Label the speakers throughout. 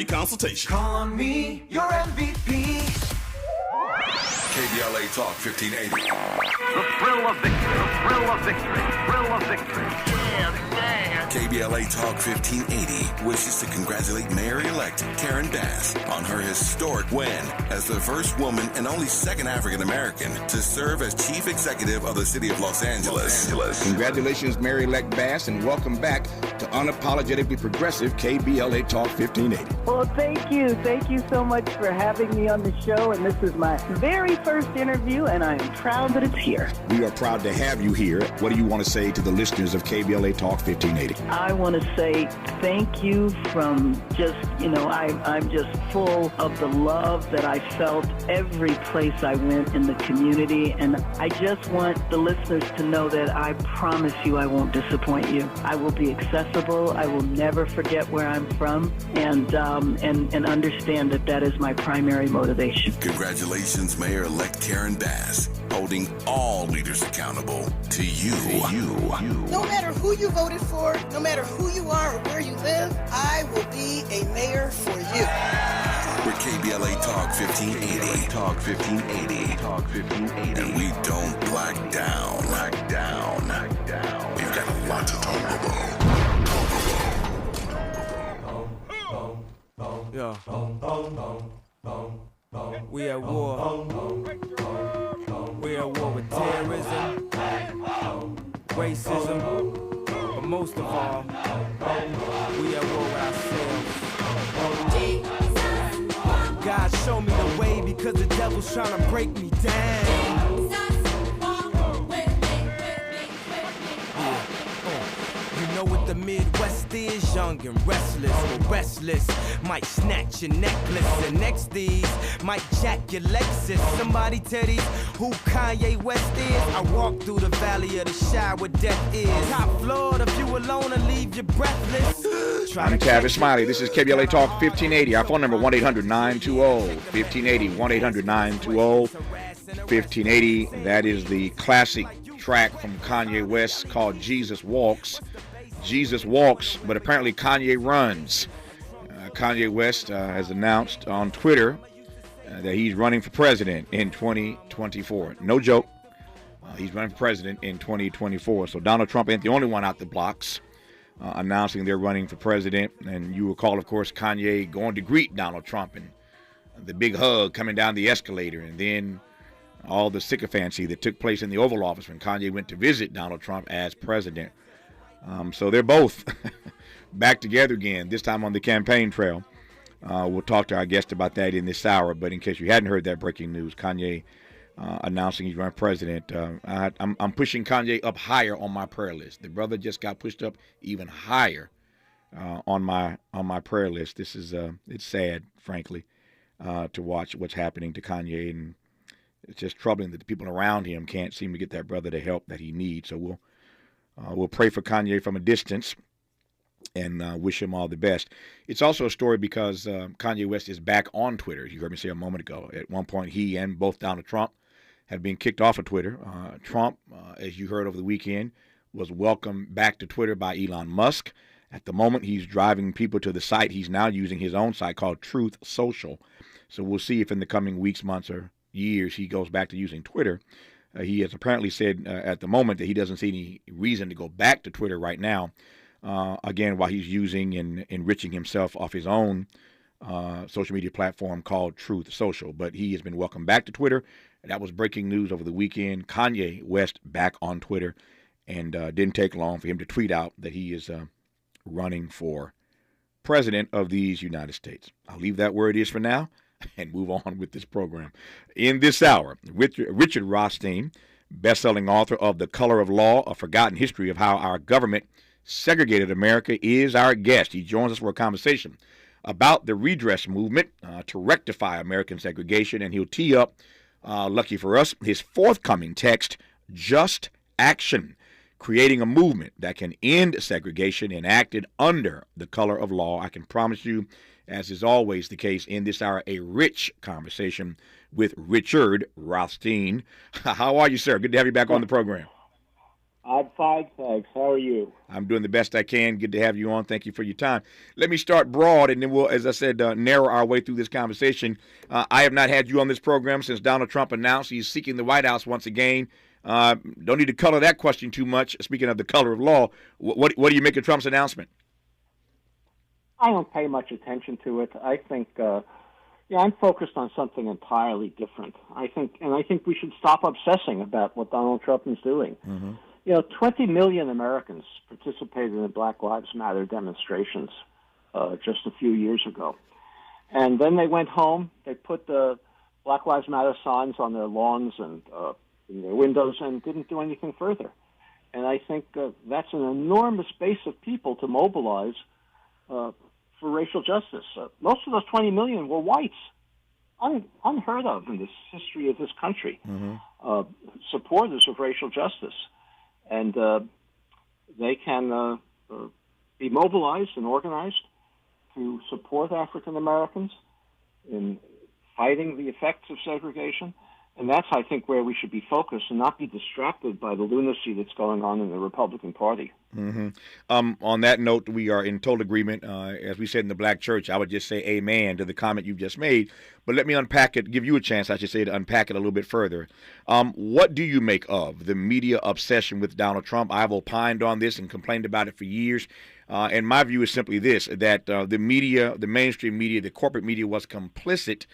Speaker 1: Consultation.
Speaker 2: Call on me, your MVP.
Speaker 3: KBLA Talk 1580.
Speaker 4: The thrill of victory. The thrill of victory. Thrill of victory.
Speaker 3: KBLA Talk 1580 wishes to congratulate Mayor-elect Karen Bass on her historic win as the first woman and only second African-American to serve as chief executive of the city of Los Angeles.
Speaker 5: Congratulations, Mayor-elect Bass, and welcome back to Unapologetically Progressive KBLA Talk 1580.
Speaker 6: Well, thank you. Thank you so much for having me on the show, and this is my very first interview, and I am proud that it's here.
Speaker 5: We are proud to have you here. What do you want to say to the listeners of KBLA Talk 1580?
Speaker 6: I want to say thank you from just, I'm just full of the love that I felt every place I went in the community. And I just want the listeners to know that I promise you I won't disappoint you. I will be accessible. I will never forget where I'm from and understand that that is my primary motivation.
Speaker 3: Congratulations, Mayor-elect Karen Bass, holding all leaders accountable to you.
Speaker 7: No matter who you voted for, no matter who you are or where you live, I will be a mayor for you.
Speaker 3: We're KBLA Talk 1580. Talk 1580. Talk 1580. And we don't black down. We've got a lot to talk about.
Speaker 8: Yeah. We at war. We at war with terrorism, racism, but most of all, we at war with ourselves. God show me the way because the devil's trying to break me down. You know what the Midwest is, young and restless, but restless might snatch your necklace, and next these might jack your Lexus. Somebody tell these who Kanye West is. I walk through the valley of the shadow where death is. Top floor, if you alone and leave you breathless.
Speaker 5: I'm Tavis Smiley. This is KBLA Talk 1580. Our phone number 1-800-920-1580. 1-800-920-1580. That is the classic track from Kanye West called Jesus Walks. Jesus walks, but apparently Kanye runs. Kanye West has announced on Twitter that he's running for president in 2024. No joke. He's running for president in 2024. So Donald Trump ain't the only one out the blocks announcing they're running for president. And you recall, of course, Kanye going to greet Donald Trump and the big hug coming down the escalator, and then all the sycophancy that took place in the Oval Office when Kanye went to visit Donald Trump as president. So they're both back together again, this time on the campaign trail. We'll talk to our guest about that in this hour. But in case you hadn't heard that breaking news, Kanye announcing he's running president. I'm pushing Kanye up higher on my prayer list. The brother just got pushed up even higher on my prayer list. This is it's sad, frankly, to watch what's happening to Kanye, and it's just troubling that the people around him can't seem to get that brother the help that he needs. So we'll pray for Kanye from a distance and wish him all the best. It's also a story because Kanye West is back on Twitter. You heard me say a moment ago. At one point, he and both Donald Trump had been kicked off of Twitter. Trump, as you heard over the weekend, was welcomed back to Twitter by Elon Musk. At the moment, he's driving people to the site. He's now using his own site called Truth Social. So we'll see if in the coming weeks, months, or years he goes back to using Twitter. He has apparently said at the moment that he doesn't see any reason to go back to Twitter right now, again, while he's using and enriching himself off his own social media platform called Truth Social. But he has been welcomed back to Twitter. That was breaking news over the weekend. Kanye West back on Twitter, and didn't take long for him to tweet out that he is running for president of these United States. I'll leave that where it is for now and move on with this program. In this hour, Richard Rothstein, best-selling author of The Color of Law, A Forgotten History of How Our Government Segregated America, is our guest. He joins us for a conversation about the redress movement to rectify American segregation, and he'll tee up, lucky for us, his forthcoming text, Just Action, creating a movement that can end segregation enacted under the color of law. I can promise you, as is always the case in this hour, a rich conversation with Richard Rothstein. How are you, sir? Good to have you back on the program.
Speaker 1: I'm fine, thanks. How are you?
Speaker 5: I'm doing the best I can. Good to have you on. Thank you for your time. Let me start broad, and then we'll, as I said, narrow our way through this conversation. I have not had you on this program since Donald Trump announced he's seeking the White House once again. Don't need to color that question too much. Speaking of the color of law, what do you make of Trump's announcement?
Speaker 1: I don't pay much attention to it. I think, I'm focused on something entirely different. I think we should stop obsessing about what Donald Trump is doing.
Speaker 5: Mm-hmm.
Speaker 1: 20 million Americans participated in the Black Lives Matter demonstrations just a few years ago. And then they went home, they put the Black Lives Matter signs on their lawns and in their windows and didn't do anything further. And I think that's an enormous base of people to mobilize for racial justice. Most of those 20 million were whites, unheard of in the history of this country, supporters of racial justice. And they can be mobilized and organized to support African Americans in fighting the effects of segregation. And that's, I think, where we should be focused and not be distracted by the lunacy that's going on in the Republican Party.
Speaker 5: Mm-hmm. On that note, we are in total agreement. As we said in the Black Church, I would just say amen to the comment you've just made. But let me unpack it, give you a chance, I should say, to unpack it a little bit further. What do you make of the media obsession with Donald Trump? I've opined on this and complained about it for years. And my view is simply this, that the media, the mainstream media, the corporate media was complicit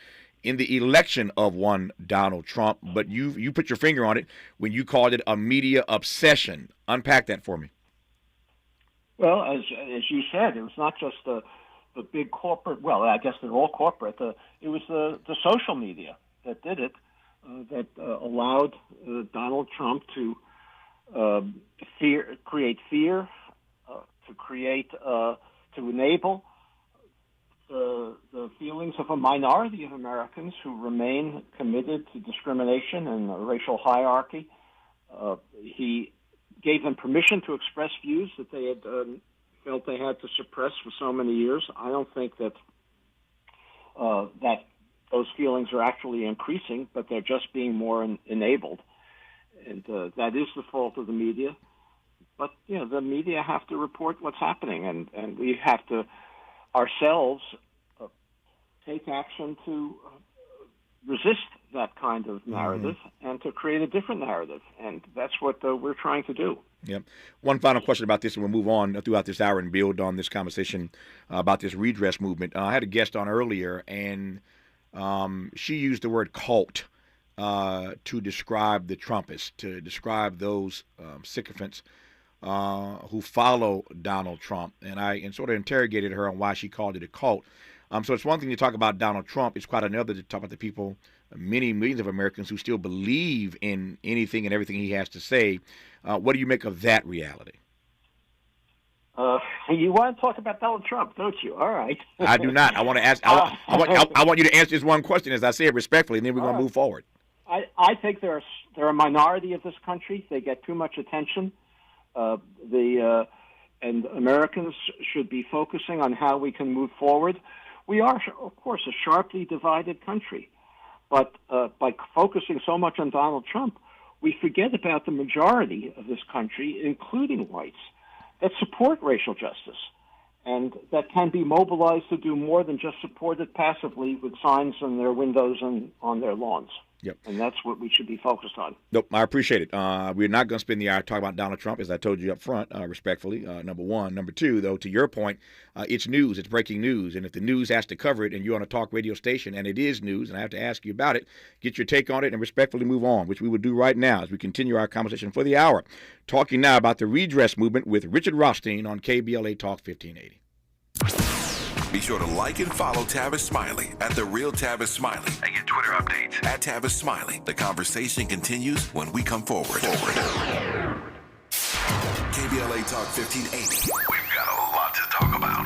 Speaker 5: in the election of one Donald Trump, but you put your finger on it when you called it a media obsession. Unpack that for me.
Speaker 1: Well, as you said, it was not just the big corporate. Well, I guess they're all corporate. It was the social media that did it, that allowed Donald Trump to create fear, to enable the feelings of a minority of Americans who remain committed to discrimination and racial hierarchy. He gave them permission to express views that they had felt they had to suppress for so many years. I don't think that those feelings are actually increasing, but they're just being more enabled. And that is the fault of the media. But, the media have to report what's happening, and we have to ourselves take action to resist that kind of narrative and to create a different narrative. And that's what we're trying to do.
Speaker 5: Yep. One final question about this, and we'll move on throughout this hour and build on this conversation about this redress movement. I had a guest on earlier, and she used the word cult to describe the Trumpists, to describe those sycophants who follow Donald Trump, and sort of interrogated her on why she called it a cult. So it's one thing to talk about Donald Trump. It's quite another to talk about the people, many millions of Americans who still believe in anything and everything he has to say. What do you make of that reality?
Speaker 1: You want to talk about Donald Trump, don't you? All right.
Speaker 5: I do not. I want to ask. I want you to answer this one question, as I said, respectfully, and then we're going to move forward.
Speaker 1: I think they're a minority of this country. They get too much attention. And Americans should be focusing on how we can move forward. We are, of course, a sharply divided country, but by focusing so much on Donald Trump, we forget about the majority of this country, including whites, that support racial justice and that can be mobilized to do more than just support it passively with signs on their windows and on their lawns.
Speaker 5: Yep.
Speaker 1: And that's what we should be focused on.
Speaker 5: Nope, I appreciate it. We're not going to spend the hour talking about Donald Trump, as I told you up front, respectfully, number one. Number two, though, to your point, it's news. It's breaking news. And if the news has to cover it and you're on a talk radio station and it is news and I have to ask you about it, get your take on it and respectfully move on, which we will do right now as we continue our conversation for the hour. Talking now about the redress movement with Richard Rothstein on KBLA Talk 1580.
Speaker 3: Be sure to like and follow Tavis Smiley at The Real Tavis Smiley and get Twitter updates at Tavis Smiley. The conversation continues when we come forward. KBLA Talk 1580. We've got a lot to talk about.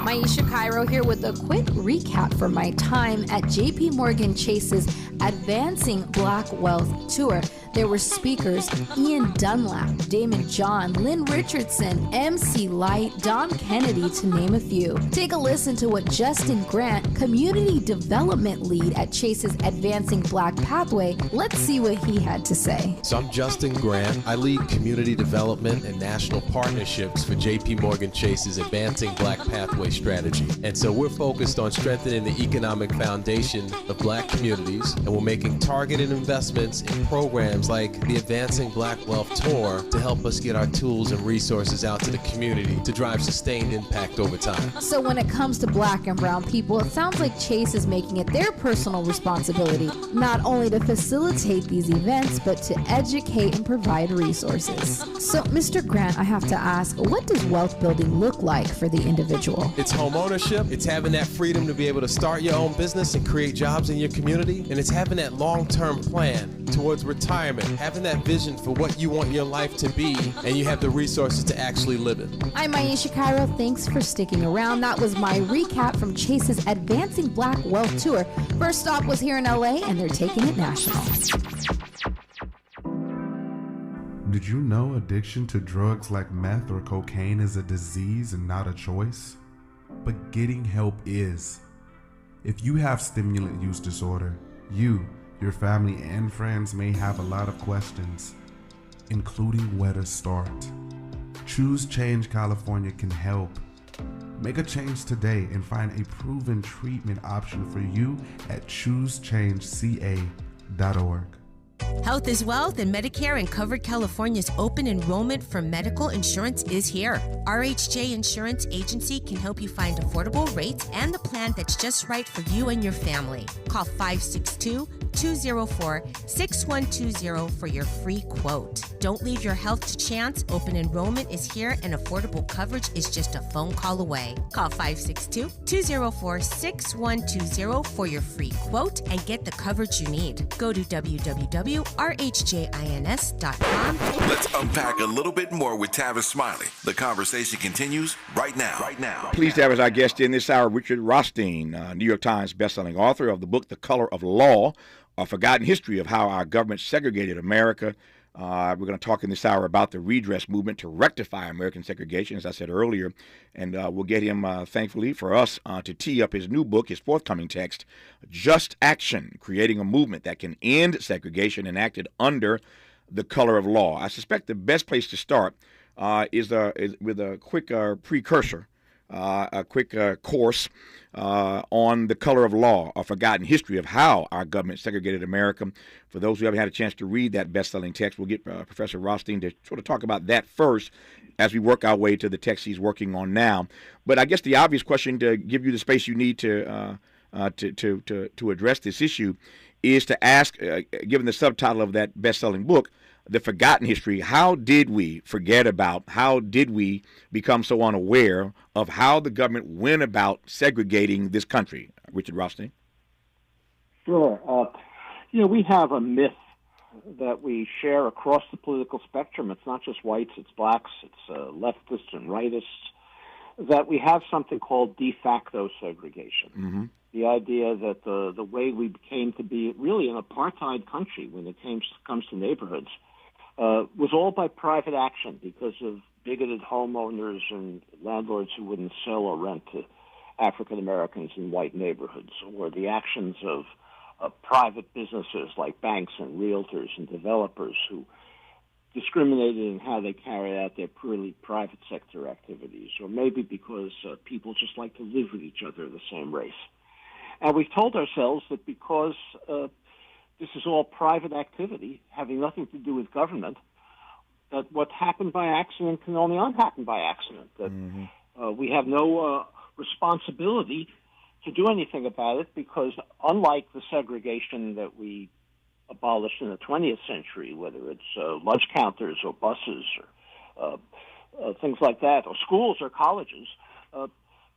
Speaker 9: Maisha Cairo here with a quick recap from my time at JP Morgan Chase's Advancing Black Wealth Tour. There were speakers Ian Dunlap, Damon John, Lynn Richardson, MC Light, Don Kennedy, to name a few. Take a listen to what Justin Grant, Community Development Lead at Chase's Advancing Black Pathway, let's see what he had to say.
Speaker 10: So I'm Justin Grant. I lead community development and national partnerships for JP Morgan Chase's Advancing Black Pathway strategy. And so we're focused on strengthening the economic foundation of black communities, and we're making targeted investments in programs like the Advancing Black Wealth Tour to help us get our tools and resources out to the community to drive sustained impact over time.
Speaker 9: So when it comes to black and brown people, it sounds like Chase is making it their personal responsibility not only to facilitate these events, but to educate and provide resources. So, Mr. Grant, I have to ask, what does wealth building look like for the individual?
Speaker 10: It's home ownership, it's having that freedom to be able to start your own business and create jobs in your community, and it's having that long-term plan towards retirement, having that vision for what you want your life to be, and you have the resources to actually live it.
Speaker 9: I'm Maisha Cairo. Thanks for sticking around. That was my recap from Chase's Advancing Black Wealth Tour. First stop was here in LA, and they're taking it national.
Speaker 11: Did you know addiction to drugs like meth or cocaine is a disease and not a choice? But getting help is. If you have stimulant use disorder, you, your family, and friends may have a lot of questions, including where to start. Choose Change California can help. Make a change today and find a proven treatment option for you at choosechangeca.org.
Speaker 12: Health is Wealth and Medicare and Covered California's open enrollment for medical insurance is here. RHJ Insurance Agency can help you find affordable rates and the plan that's just right for you and your family. Call 562-204-6120 for your free quote. Don't leave your health to chance. Open enrollment is here and affordable coverage is just a phone call away. Call 562-204-6120 for your free quote and get the coverage you need. Go to www.rhjins.com.
Speaker 3: Let's unpack a little bit more with Tavis Smiley. The conversation continues right now.
Speaker 5: Pleased to have as our guest in this hour, Richard Rothstein, New York Times bestselling author of the book The Color of Law, A Forgotten History of How Our Government Segregated America. We're going to talk in this hour about the redress movement to rectify American segregation, as I said earlier. And we'll get him, thankfully for us, to tee up his new book, his forthcoming text, Just Action, Creating a Movement That Can End Segregation Enacted Under the Color of Law. I suspect the best place to start is with a quick precursor, a quick course on The Color of Law, A Forgotten History of How Our Government Segregated America. For those who haven't had a chance to read that best-selling text, we'll get Professor Rothstein to sort of talk about that first as we work our way to the text he's working on now. But I guess the obvious question, to give you the space you need to address this issue, is to ask, given the subtitle of that best-selling book, The Forgotten History, how did we forget about, how did we become so unaware of how the government went about segregating this country? Richard Rothstein.
Speaker 1: Sure. We have a myth that we share across the political spectrum. It's not just whites, it's blacks, it's leftists and rightists, that we have something called de facto segregation.
Speaker 5: Mm-hmm.
Speaker 1: The idea that the way we came to be really an apartheid country when it comes to neighborhoods was all by private action because of bigoted homeowners and landlords who wouldn't sell or rent to African Americans in white neighborhoods, or the actions of private businesses like banks and realtors and developers who discriminated in how they carry out their purely private sector activities, or maybe because people just like to live with each other of the same race. And we've told ourselves that because this is all private activity, having nothing to do with government, that what happened by accident can only unhappen by accident, that we have no responsibility to do anything about it, because unlike the segregation that we abolished in the 20th century, whether it's lunch counters or buses or things like that, or schools or colleges,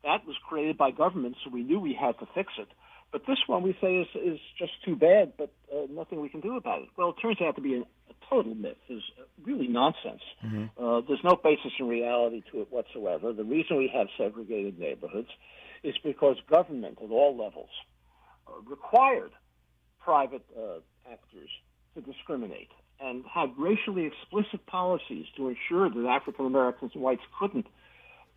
Speaker 1: That was created by government, so we knew we had to fix it. But this one we say is just too bad, but nothing we can do about it. Well, it turns out to be a total myth. It's really nonsense. There's no basis in reality to it whatsoever. The reason we have segregated neighborhoods is because government at all levels required private actors to discriminate and had racially explicit policies to ensure that African Americans and whites couldn't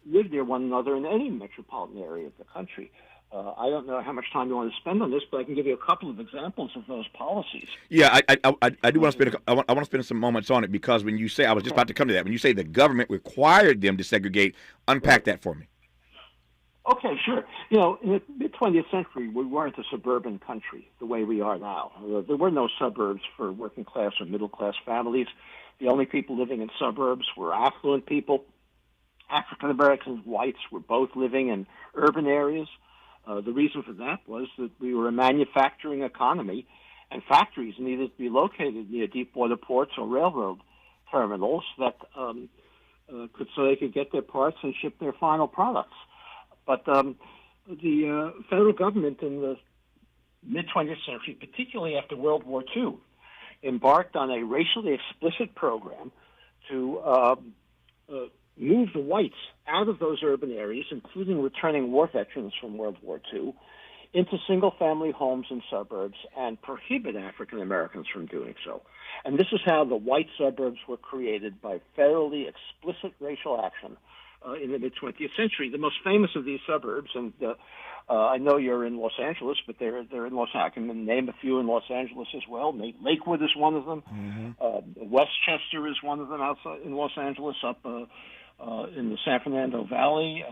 Speaker 1: live near one another in any metropolitan area of the country. I don't know how much time you want to spend on this, but I can give you a couple of examples of those policies.
Speaker 5: Yeah, I do want to spend I want to spend some moments on it, because when you say, I was just about to come to that, when you say the government required them to segregate, unpack that for me.
Speaker 1: Okay, sure. You know, in the mid-20th century, we weren't a suburban country the way we are now. There were no suburbs for working class or middle class families. The only people living in suburbs were affluent people. African Americans, whites were both living in urban areas. The reason for that was that we were a manufacturing economy, and factories needed to be located near deep water ports or railroad terminals that so they could get their parts and ship their final products. But the federal government in the mid-20th century, particularly after World War II, embarked on a racially explicit program to move the whites out of those urban areas, including returning war veterans from World War II, into single-family homes in suburbs and prohibit African Americans from doing so. And this is how the white suburbs were created, by federally explicit racial action in the mid-20th century. The most famous of these suburbs, and I know you're in Los Angeles, but they're in Los Angeles. I can name a few in Los Angeles as well. Lakewood is one of them. Westchester is one of them outside in Los Angeles, up in the San Fernando Valley.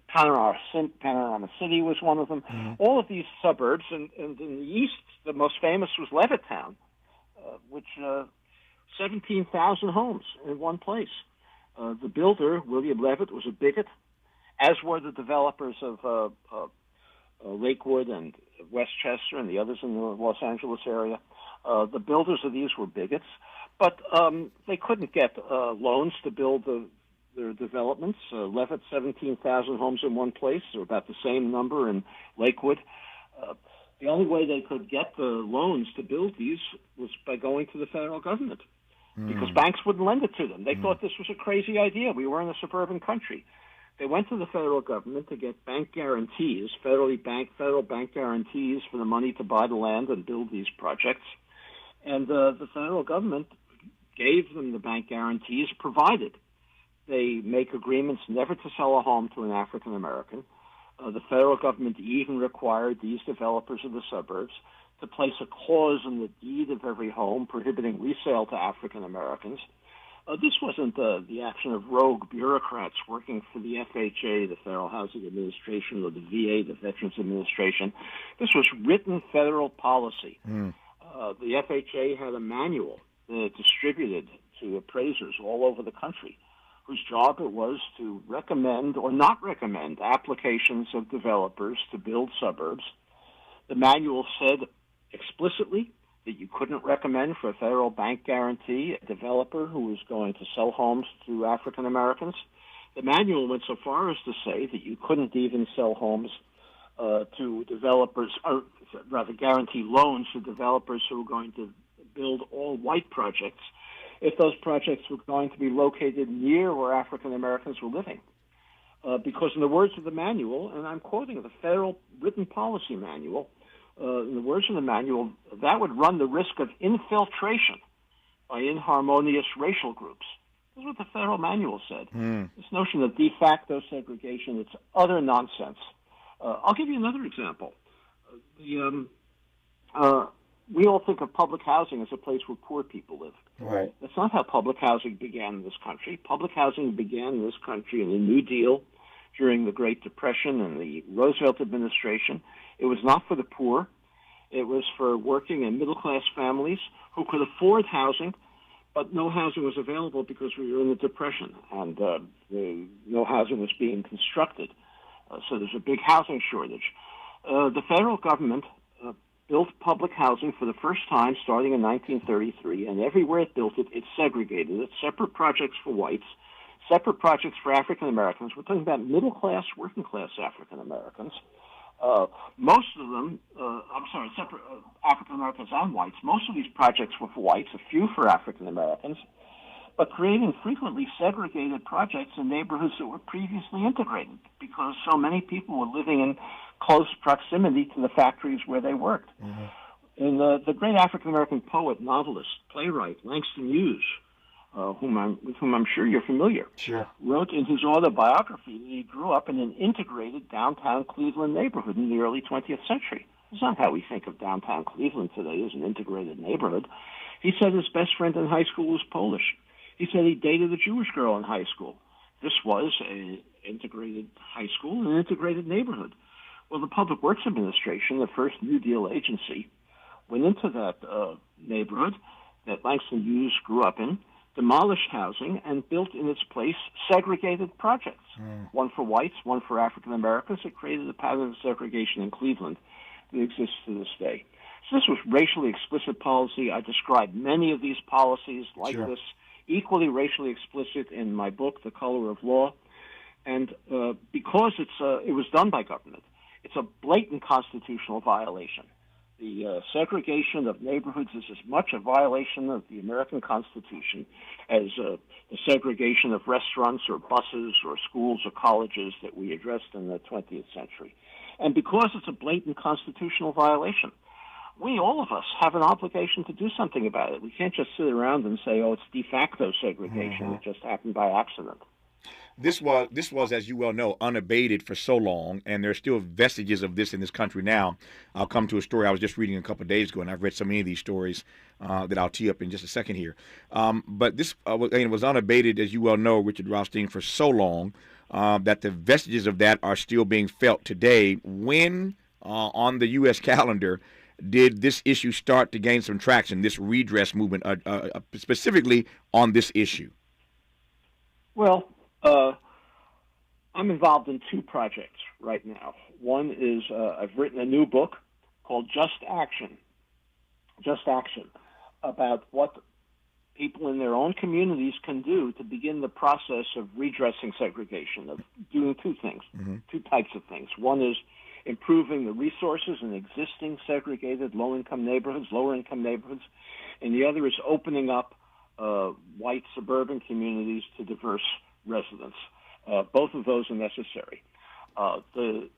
Speaker 1: Panorama City was one of them. All of these suburbs, and in the east, the most famous was Levittown, which 17,000 homes in one place. The builder, William Levitt, was a bigot, as were the developers of Lakewood and Westchester and the others in the Los Angeles area. The builders of these were bigots, but they couldn't get loans to build their developments. Levitt, 17,000 homes in one place, or about the same number in Lakewood. The only way they could get the loans to build these was by going to the federal government, because banks wouldn't lend it to them. They thought this was a crazy idea. We were in a suburban country. They went to the federal government to get bank guarantees, federal bank guarantees for the money to buy the land and build these projects. And the federal government gave them the bank guarantees, provided they make agreements never to sell a home to an African American. The federal government even required these developers of the suburbs to place a clause in the deed of every home prohibiting resale to African Americans. This wasn't the action of rogue bureaucrats working for the FHA, the Federal Housing Administration, or the VA, the Veterans Administration. This was written federal policy. The FHA had a manual that it distributed to appraisers all over the country, whose job it was to recommend or not recommend applications of developers to build suburbs. The manual said explicitly that you couldn't recommend for a federal bank guarantee a developer who was going to sell homes to African Americans. The manual went so far as to say that you couldn't even sell homes to developers, or rather guarantee loans to developers who were going to build all white projects if those projects were going to be located near where African Americans were living. Because in the words of the manual, and I'm quoting the federal written policy manual, in the words of the manual, that would run the risk of infiltration by inharmonious racial groups. This is what the federal manual said. This notion of de facto segregation, it's utter nonsense. I'll give you another example. We all think of public housing as a place where poor people live.
Speaker 5: Right.
Speaker 1: That's not how public housing began in this country. Public housing began in this country in the New Deal during the Great Depression and the Roosevelt administration. It was not for the poor. It was for working and middle-class families who could afford housing, but no housing was available because we were in the Depression, and no housing was being constructed. So there's a big housing shortage. The federal government built public housing for the first time starting in 1933, and everywhere it built it, it segregated it. Separate projects for whites, separate projects for African Americans. We're talking about middle class, working class African Americans. Most of them, separate African Americans and whites. Most of these projects were for whites, a few for African Americans, but creating frequently segregated projects in neighborhoods that were previously integrated because so many people were living in close proximity to the factories where they worked. Mm-hmm. And the great African American poet, novelist, playwright Langston Hughes, with whom I'm sure you're familiar, wrote in his autobiography that he grew up in an integrated downtown Cleveland neighborhood in the early 20th century. It's not how we think of downtown Cleveland today as an integrated neighborhood. He said his best friend in high school was Polish. He said he dated a Jewish girl in high school. This was an integrated high school, an integrated neighborhood. Well, the Public Works Administration, the first New Deal agency, went into that neighborhood that Langston Hughes grew up in, demolished housing, and built in its place segregated projects, one for whites, one for African Americans. It created a pattern of segregation in Cleveland that exists to this day. So this was racially explicit policy. I described many of these policies like this, equally racially explicit in my book, The Color of Law. And because it was done by government, it's a blatant constitutional violation. The segregation of neighborhoods is as much a violation of the American Constitution as the segregation of restaurants or buses or schools or colleges that we addressed in the 20th century. And because it's a blatant constitutional violation, all of us, have an obligation to do something about it. We can't just sit around and say, oh, it's de facto segregation. It just happened by accident.
Speaker 5: This was, as you well know, unabated for so long, and there's still vestiges of this in this country now. I'll come to a story I was just reading a couple of days ago, and I've read so many of these stories that I'll tee up in just a second here. But this was unabated, as you well know, Richard Rothstein, for so long that the vestiges of that are still being felt today. When on the U.S. calendar did this issue start to gain some traction, this redress movement, specifically on this issue?
Speaker 1: Well, I'm involved in two projects right now. One is I've written a new book called Just Action, about what people in their own communities can do to begin the process of redressing segregation, of doing two things, two types of things. One is improving the resources in existing segregated lower-income neighborhoods, and the other is opening up white suburban communities to diverse residents. Both of those are necessary. The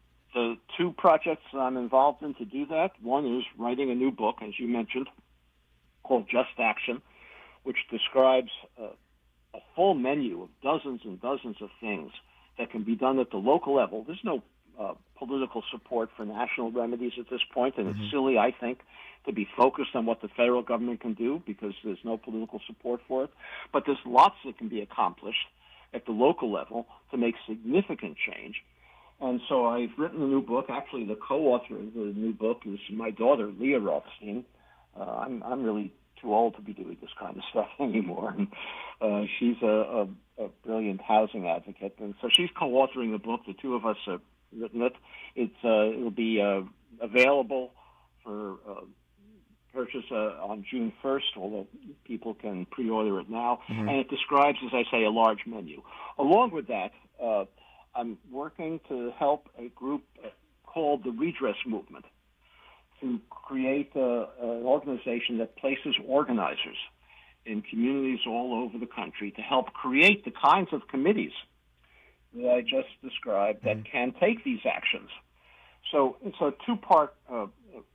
Speaker 1: two projects that I'm involved in to do that, one is writing a new book, as you mentioned, called Just Action, which describes a full menu of dozens and dozens of things that can be done at the local level. There's no political support for national remedies at this point, and it's silly, I think, to be focused on what the federal government can do because there's no political support for it. But there's lots that can be accomplished at the local level to make significant change. And so I've written a new book. Actually, the co-author of the new book is my daughter, Leah Rothstein. I'm really too old to be doing this kind of stuff anymore. And she's a brilliant housing advocate. And so she's co-authoring the book. The two of us have written it. It'll be available for purchase on June 1st, although people can pre-order it now. And it describes, as I say, a large menu. Along with that, I'm working to help a group called the Redress Movement to create an organization that places organizers in communities all over the country to help create the kinds of committees that I just described that can take these actions. So it's a two-part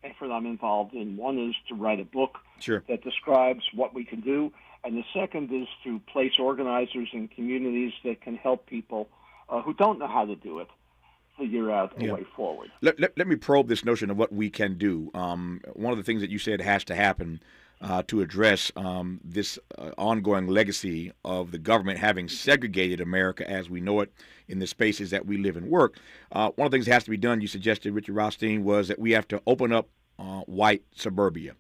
Speaker 1: effort I'm involved in. One is to write a book that describes what we can do, and the second is to place organizers in communities that can help people who don't know how to do it figure out a way forward.
Speaker 5: Let me probe this notion of what we can do. One of the things that you said has to happen to address this ongoing legacy of the government having segregated America as we know it in the spaces that we live and work. One of the things that has to be done, you suggested, Richard Rothstein, was that we have to open up white suburbia.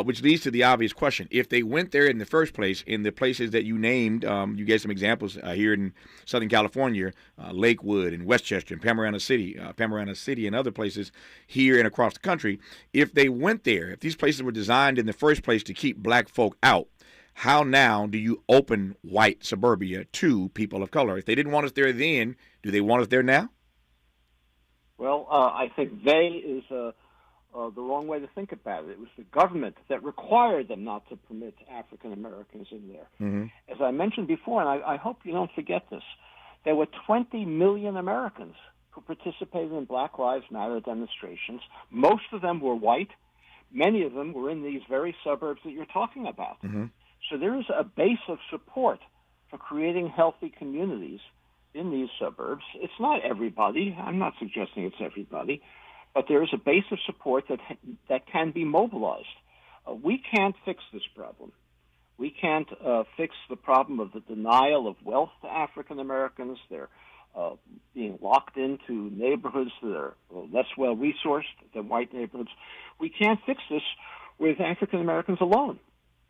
Speaker 5: Which leads to the obvious question. If they went there in the first place, in the places that you named, you gave some examples here in Southern California, Lakewood and Westchester and Panorama City and other places here and across the country, if they went there, if these places were designed in the first place to keep black folk out, how now do you open white suburbia to people of color? If they didn't want us there then, do they want us there now?
Speaker 1: Well, I think they is the wrong way to think about it. It was the government that required them not to permit African Americans in there.
Speaker 5: Mm-hmm.
Speaker 1: As I mentioned before, and I hope you don't forget this, there were 20 million Americans who participated in Black Lives Matter demonstrations. Most of them were white. Many of them were in these very suburbs that you're talking about.
Speaker 5: Mm-hmm.
Speaker 1: So there is a base of support for creating healthy communities in these suburbs. It's not everybody. I'm not suggesting it's everybody. But there is a base of support that can be mobilized. We can't fix this problem. We can't fix the problem of the denial of wealth to African Americans. They're being locked into neighborhoods that are less well-resourced than white neighborhoods. We can't fix this with African Americans alone.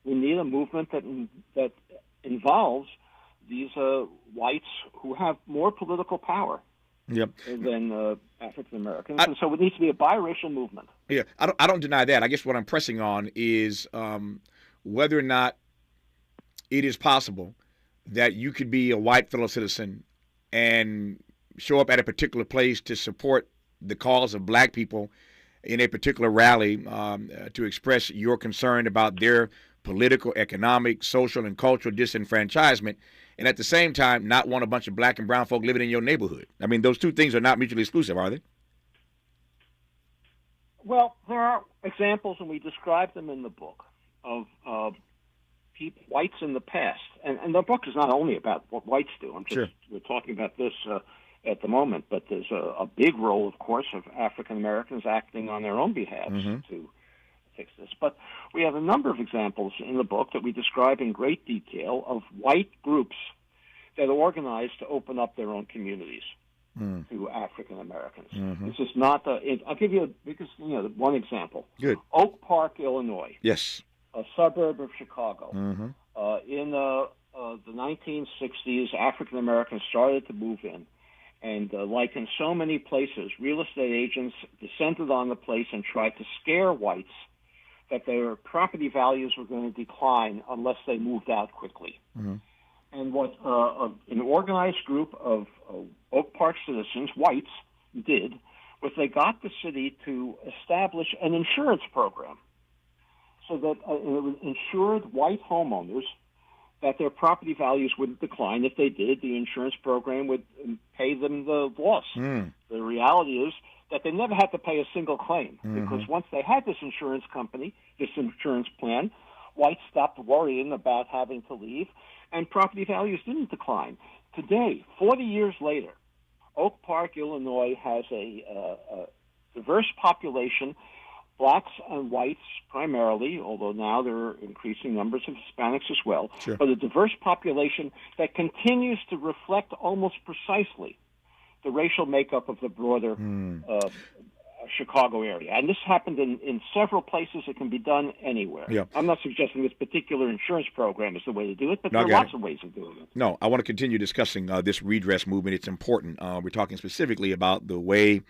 Speaker 1: We need a movement that involves these whites who have more political power than African Americans, and so it needs to be a biracial movement.
Speaker 5: Yeah, I don't deny that. I guess what I'm pressing on is whether or not it is possible that you could be a white fellow citizen and show up at a particular place to support the cause of black people in a particular rally to express your concern about their political, economic, social, and cultural disenfranchisement, and at the same time not want a bunch of black and brown folk living in your neighborhood. I mean, those two things are not mutually exclusive, are they?
Speaker 1: Well, there are examples, and we describe them in the book, of whites in the past. And the book is not only about what whites do. We're talking about this at the moment, but there's a big role, of course, of African Americans acting on their own behalf to fix this. But we have a number of examples in the book that we describe in great detail of white groups that organized to open up their own communities to African Americans. This is not I'll give you one example.
Speaker 5: Good.
Speaker 1: Oak Park, Illinois.
Speaker 5: Yes.
Speaker 1: A suburb of Chicago. In the 1960s, African Americans started to move in. And like in so many places, real estate agents descended on the place and tried to scare whites that their property values were going to decline unless they moved out quickly. And what an organized group of Oak Park citizens, whites, did was they got the city to establish an insurance program so that it insured white homeowners that their property values wouldn't decline. If they did, the insurance program would pay them the loss. The reality is that they never had to pay a single claim because once they had this insurance plan, whites stopped worrying about having to leave, and property values didn't decline. Today, 40 years later, Oak Park, Illinois has a diverse population, blacks and whites primarily, although now there are increasing numbers of Hispanics as well, but a diverse population that continues to reflect almost precisely the racial makeup of the broader Chicago area. And this happened in several places. It can be done anywhere. I'm not suggesting this particular insurance program is the way to do it, but there are lots of ways of doing it.
Speaker 5: No, I want to continue discussing this redress movement. It's important. We're talking specifically about the way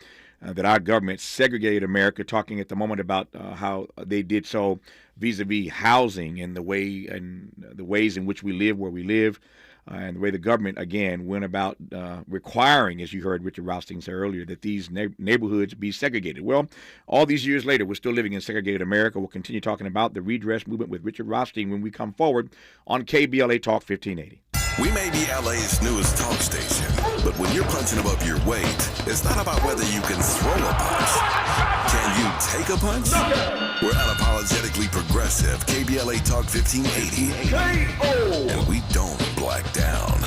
Speaker 5: that our government segregated America, talking at the moment about how they did so vis-a-vis housing and the ways in which we live where we live. And the way the government, again, went about requiring, as you heard Richard Rothstein say earlier, that these neighborhoods be segregated. Well, all these years later, we're still living in segregated America. We'll continue talking about the redress movement with Richard Rothstein when we come forward on KBLA Talk 1580.
Speaker 3: We may be LA's newest talk station, but when you're punching above your weight, it's not about whether you can throw a punch. Can you take a punch? We're unapologetically progressive. KBLA Talk 1580. K-O! And we don't black down.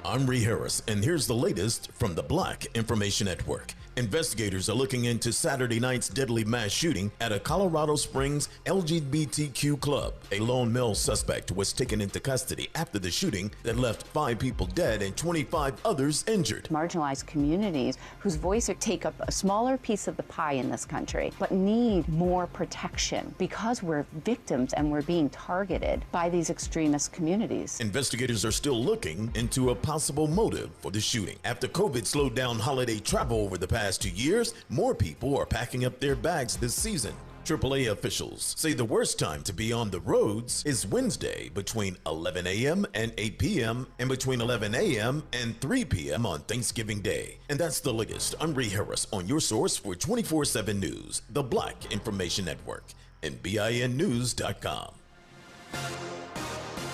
Speaker 13: I'm Ree Harris, and here's the latest from the Black Information Network. Investigators are looking into Saturday night's deadly mass shooting at a Colorado Springs LGBTQ club. A lone male suspect was taken into custody after the shooting that left 5 people dead and 25 others injured.
Speaker 14: Marginalized communities whose voices take up a smaller piece of the pie in this country, but need more protection because we're victims and we're being targeted by these extremist communities.
Speaker 13: Investigators are still looking into a possible motive for the shooting. After COVID slowed down holiday travel over the past 2 years, more people are packing up their bags this season. AAA officials say the worst time to be on the roads is Wednesday between 11 a.m. and 8 p.m. and between 11 a.m. and 3 p.m. on Thanksgiving Day. And that's the latest. I'm Ray Harris on your source for 24/7 News, the Black Information Network, and BINnews.com.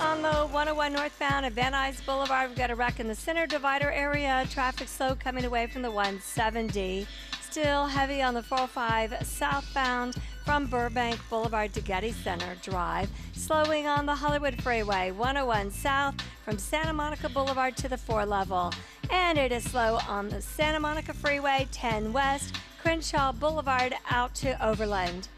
Speaker 15: On the 101 northbound at Van Nuys Boulevard, we've got a wreck in the center divider area. Traffic slow coming away from the 170. Still heavy on the 405 southbound from Burbank Boulevard to Getty Center Drive. Slowing on the Hollywood Freeway, 101 south from Santa Monica Boulevard to the 4 level. And it is slow on the Santa Monica Freeway, 10 west, Crenshaw Boulevard out to Overland.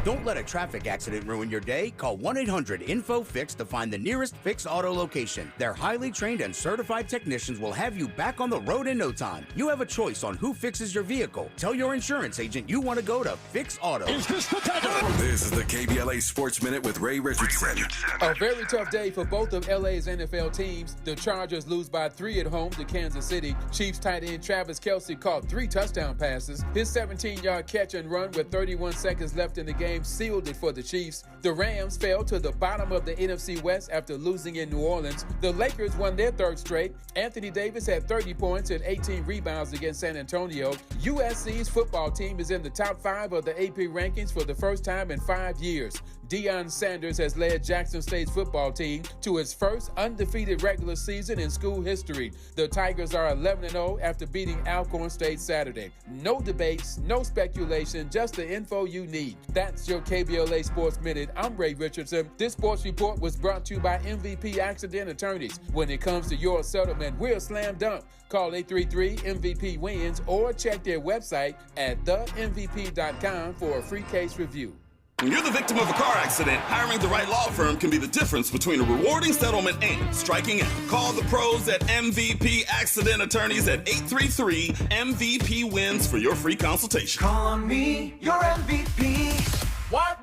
Speaker 16: Don't let a traffic accident ruin your day. Call 1-800-INFO-FIX to find the nearest Fix Auto location. Their highly trained and certified technicians will have you back on the road in no time. You have a choice on who fixes your vehicle. Tell your insurance agent you want to go to Fix Auto.
Speaker 3: This is the KBLA Sports Minute with Ray Richardson.
Speaker 17: A very tough day for both of LA's NFL teams. The Chargers lose by 3 at home to Kansas City. Chiefs tight end Travis Kelce caught 3 touchdown passes. His 17-yard catch and run with 31 seconds left in the game sealed it for the Chiefs. The Rams fell to the bottom of the NFC West after losing in New Orleans. The Lakers won their 3rd straight. Anthony Davis had 30 points and 18 rebounds against San Antonio. USC's football team is in the top 5 of the AP rankings for the first time in 5 years. Deion Sanders has led Jackson State's football team to its first undefeated regular season in school history. The Tigers are 11-0 after beating Alcorn State Saturday. No debates, no speculation, just the info you need. That's your KBLA Sports Minute. I'm Ray Richardson. This sports report was brought to you by MVP Accident Attorneys. When it comes to your settlement, we're a slam dunk. Call 833-MVP-WINS or check their website at themvp.com for a free case review.
Speaker 18: When you're the victim of a car accident, hiring the right law firm can be the difference between a rewarding settlement and striking out. Call the pros at MVP Accident Attorneys at 833-MVP-WINS for your free consultation.
Speaker 2: Call on me, your MVP.
Speaker 8: What?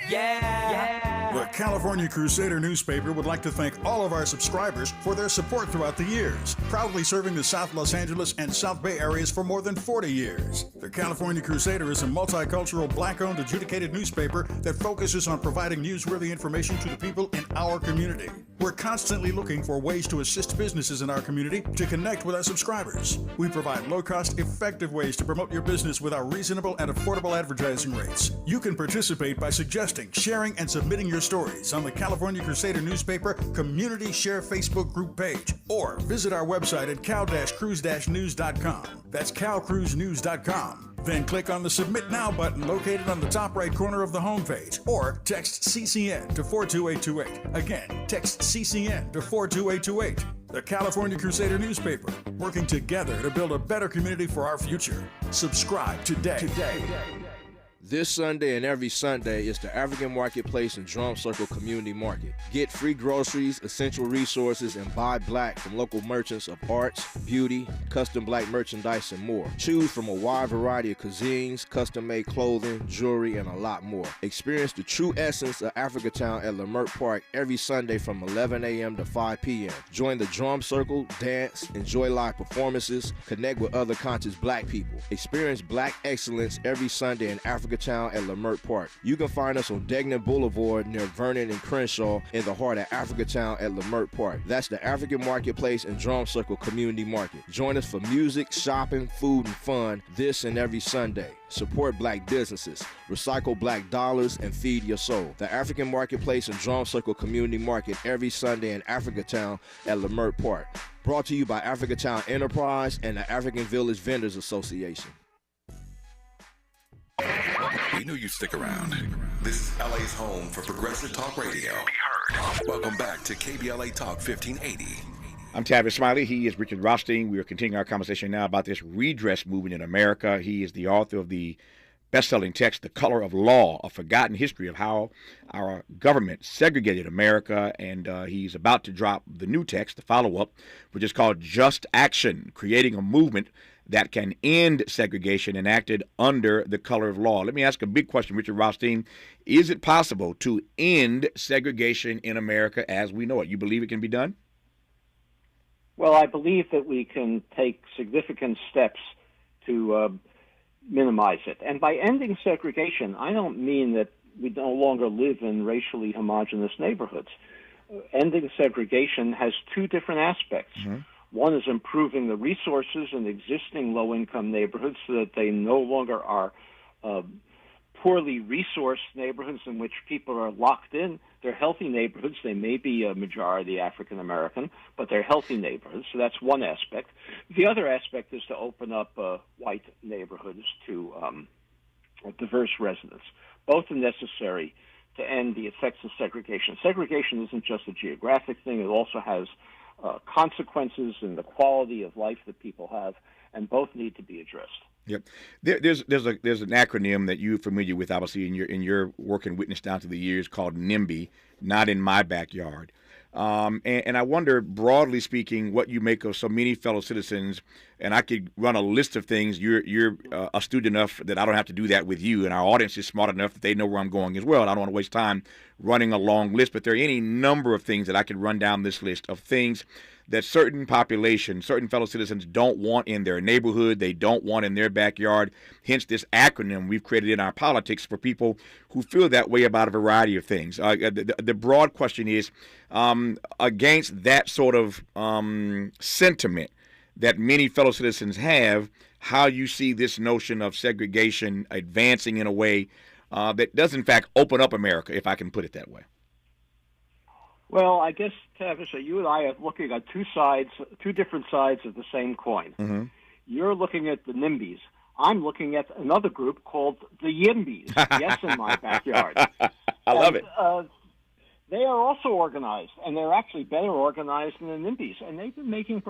Speaker 19: Yeah. The California Crusader newspaper would like to thank all of our subscribers for their support throughout the years, proudly serving the South Los Angeles and South Bay areas for more than 40 years. The California Crusader is a multicultural, black-owned, adjudicated newspaper that focuses on providing newsworthy information to the people in our community. We're constantly looking for ways to assist businesses in our community to connect with our subscribers. We provide low-cost, effective ways to promote your business with our reasonable and affordable advertising rates. You can participate by suggesting, sharing, and submitting your stories on the California Crusader newspaper Community Share Facebook group page, or visit our website at cal-cruise-news.com. That's calcruisenews.com. Then click on the Submit Now button located on the top right corner of the homepage, or text CCN to 42828. Again, text CCN to 42828. The California Crusader newspaper, working together to build a better community for our future. Subscribe today.
Speaker 20: This Sunday and every Sunday is the African Marketplace and Drum Circle Community Market. Get free groceries, essential resources, and buy black from local merchants of arts, beauty, custom black merchandise, and more. Choose from a wide variety of cuisines, custom-made clothing, jewelry, and a lot more. Experience the true essence of Africatown at Leimert Park every Sunday from 11 a.m. to 5 p.m. Join the Drum Circle, dance, enjoy live performances, connect with other conscious black people. Experience black excellence every Sunday in Africatown at Leimert Park. You can find us on Degnan Boulevard near Vernon and Crenshaw in the heart of Africatown at Leimert Park. That's the African Marketplace and Drum Circle Community Market. Join us for music, shopping, food, and fun this and every Sunday. Support black businesses, recycle black dollars, and feed your soul. The African Marketplace and Drum Circle Community Market every Sunday in Africatown at Leimert Park. Brought to you by Africatown Enterprise and the African Village Vendors Association.
Speaker 3: We knew you'd stick around. This is LA's home for progressive talk radio. Welcome back to KBLA Talk 1580.
Speaker 5: I'm Tavis Smiley. He is Richard Rothstein. We are continuing our conversation now about this redress movement in America. He is the author of the best-selling text, The Color of Law, A Forgotten History of How Our Government Segregated America. And he's about to drop the new text, the follow-up, which is called Just Action, Creating a Movement that can end segregation enacted under the color of law. Let me ask a big question, Richard Rothstein. Is it possible to end segregation in America as we know it? You believe it can be done?
Speaker 1: Well, I believe that we can take significant steps to minimize it. And by ending segregation, I don't mean that we no longer live in racially homogeneous neighborhoods. Ending segregation has two different aspects.
Speaker 5: Mm-hmm.
Speaker 1: One is improving the resources in existing low-income neighborhoods so that they no longer are poorly resourced neighborhoods in which people are locked in. They're healthy neighborhoods. They may be a majority African American, but they're healthy neighborhoods. So that's one aspect. The other aspect is to open up white neighborhoods to diverse residents. Both are necessary to end the effects of segregation. Segregation isn't just a geographic thing. It also has consequences in the quality of life that people have, and both need to be addressed.
Speaker 5: Yep. There's an acronym that you're familiar with, obviously, in your work and witness down to the years, called NIMBY, Not in My Backyard. And I wonder, broadly speaking, what you make of so many fellow citizens. And I could run a list of things. You're astute enough that I don't have to do that with you, and our audience is smart enough that they know where I'm going as well. And I don't want to waste time running a long list, but there are any number of things that I could run down this list of things that certain fellow citizens don't want in their neighborhood, they don't want in their backyard. Hence this acronym we've created in our politics for people who feel that way about a variety of things. The broad question is, against that sort of sentiment that many fellow citizens have, how you see this notion of segregation advancing in a way that does in fact open up America, if I can put it that way.
Speaker 1: Well, I guess, Tavis, you and I are looking at two different sides of the same coin.
Speaker 5: Mm-hmm.
Speaker 1: You're looking at the NIMBYs. I'm looking at another group called the YIMBYs, Yes in My Backyard.
Speaker 5: I love it.
Speaker 1: They are also organized, and they're actually better organized than the NIMBYs, and they've been making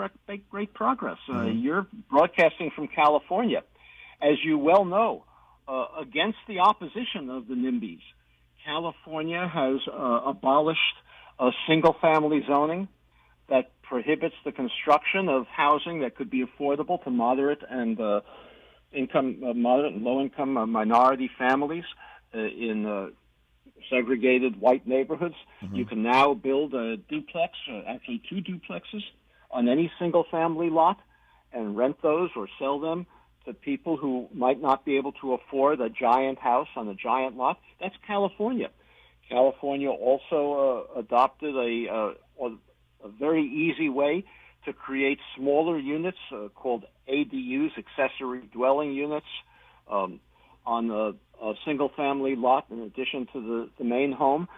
Speaker 1: great progress. You're broadcasting from California. As you well know, against the opposition of the NIMBYs, California has abolished single-family zoning that prohibits the construction of housing that could be affordable to moderate and low-income minority families in segregated white neighborhoods.
Speaker 5: Mm-hmm.
Speaker 1: You can now build a duplex, actually two duplexes, on any single-family lot and rent those or sell them to people who might not be able to afford a giant house on a giant lot. That's California. California also adopted a very easy way to create smaller units called ADUs, accessory dwelling units, on a single-family lot in addition to the main home.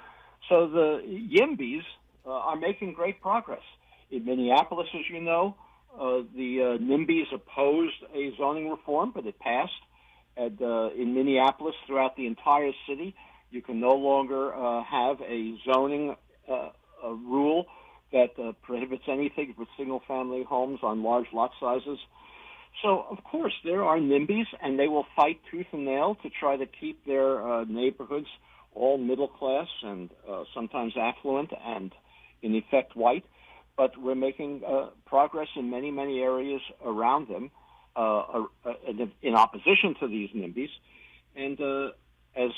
Speaker 1: So the YIMBYs are making great progress. In Minneapolis, as you know, the NIMBYs opposed a zoning reform, but it passed. And in Minneapolis, throughout the entire city, you can no longer have a zoning a rule that prohibits anything with single-family homes on large lot sizes. So, of course, there are NIMBYs, and they will fight tooth and nail to try to keep their neighborhoods all middle-class and sometimes affluent and, in effect, white. But we're making progress in many, many areas around them in opposition to these NIMBYs. And as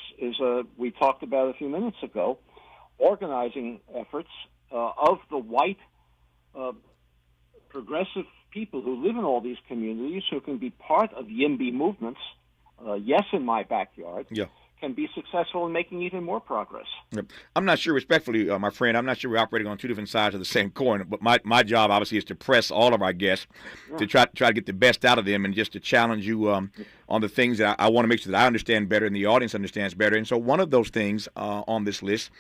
Speaker 1: we talked about a few minutes ago, organizing efforts of the white progressive people who live in all these communities who can be part of YIMBY movements, Yes in My Backyard, can be successful in making even more progress.
Speaker 5: Yep. I'm not sure, respectfully, my friend, I'm not sure we're operating on two different sides of the same coin, but my job, obviously, is to press all of our guests to try to get the best out of them and just to challenge you on the things that I want to make sure that I understand better and the audience understands better. And so one of those things on this list